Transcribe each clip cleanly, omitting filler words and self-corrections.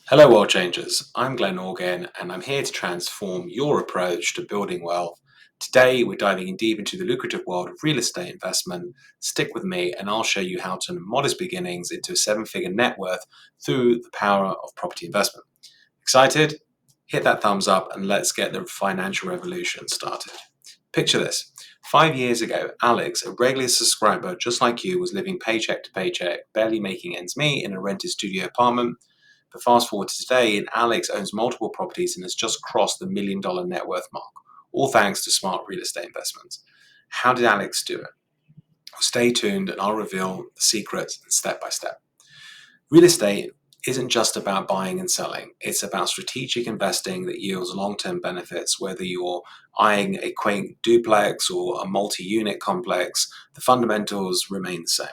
Hello, world changers. I'm Glenn Organ, and I'm here to transform your approach to building wealth. Today, we're diving in deep into the lucrative world of real estate investment. Stick with me, and I'll show you how to turn modest beginnings into a seven-figure net worth through the power of property investment. Excited? Hit that thumbs up, and let's get the financial revolution started. Picture this. 5 years ago, Alex, a regular subscriber just like you, was living paycheck to paycheck, barely making ends meet in a rented studio apartment. But fast forward to today, and Alex owns multiple properties and has just crossed the $1 million net worth mark, all thanks to smart real estate investments. How did Alex do it? Well, stay tuned and I'll reveal the secrets step by step. Real estate isn't just about buying and selling, it's about strategic investing that yields long term benefits. Whether you're eyeing a quaint duplex or a multi unit complex, the fundamentals remain the same.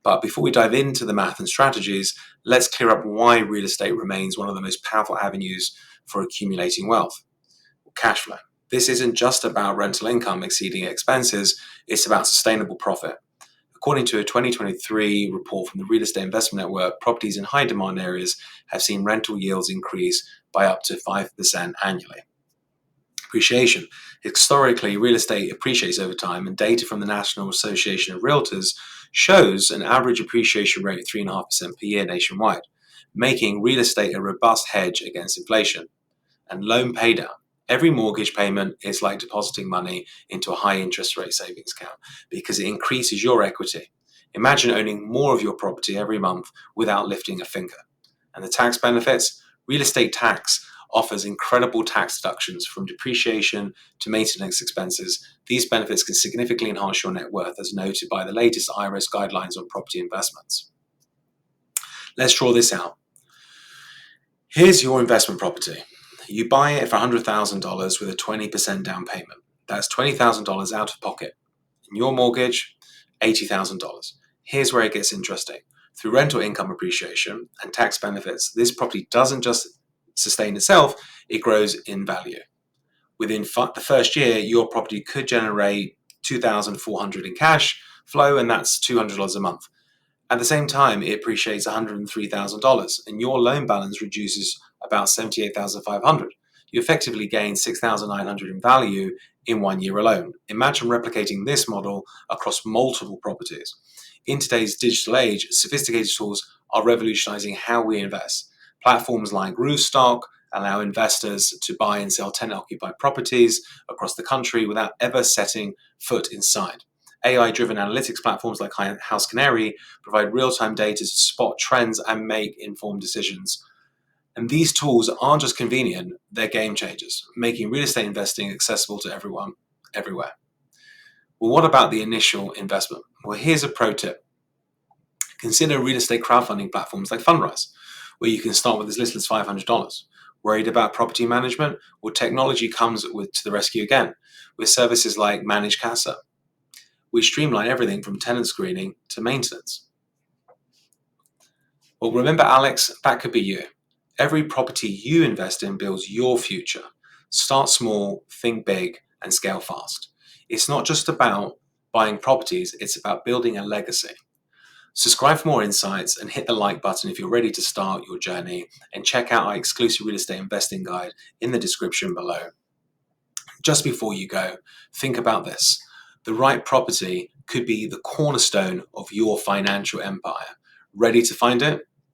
But before we dive into the math and strategies, let's clear up why real estate remains one of the most powerful avenues for accumulating wealth. Cash flow. This isn't just about rental income exceeding expenses, it's about sustainable profit. According to a 2023 report from the Real Estate Investment Network, properties in high demand areas have seen rental yields increase by up to 5% annually. Appreciation. Historically, real estate appreciates over time, and data from the National Association of Realtors shows an average appreciation rate of 3.5% per year nationwide, making real estate a robust hedge against inflation. And loan paydown. Every mortgage payment is like depositing money into a high interest rate savings account because it increases your equity. Imagine owning more of your property every month without lifting a finger. And the tax benefits? Real estate tax offers incredible tax deductions from depreciation to maintenance expenses. These benefits can significantly enhance your net worth, as noted by the latest IRS guidelines on property investments. Let's draw this out. Here's your investment property. You buy it for $100,000 with a 20% down payment. That's $20,000 out of pocket. In your mortgage, $80,000. Here's where it gets interesting. Through rental income appreciation and tax benefits, this property doesn't just sustain itself, it grows in value. Within the first year, your property could generate $2,400 in cash flow, and that's $200 a month. At the same time, it appreciates $103,000, and your loan balance reduces about $78,500. You effectively gain $6,900 in value in 1 year alone. Imagine replicating this model across multiple properties. In today's digital age, sophisticated tools are revolutionizing how we invest. Platforms like Roofstock allow investors to buy and sell tenant-occupied properties across the country without ever setting foot inside. AI-driven analytics platforms like House Canary provide real-time data to spot trends and make informed decisions. And these tools aren't just convenient, they're game changers, making real estate investing accessible to everyone, everywhere. Well, what about the initial investment? Well, here's a pro tip. Consider real estate crowdfunding platforms like Fundrise, where you can start with as little as $500. Worried about property management? Well, technology comes to the rescue again, with services like Managed Casa. We streamline everything from tenant screening to maintenance. Well, remember, Alex, that could be you. Every property you invest in builds your future. Start small, think big, and scale fast. It's not just about buying properties, it's about building a legacy. Subscribe for more insights and hit the like button if you're ready to start your journey, and check out our exclusive real estate investing guide in the description below. Just before you go, think about this. The right property could be the cornerstone of your financial empire. Ready to find it?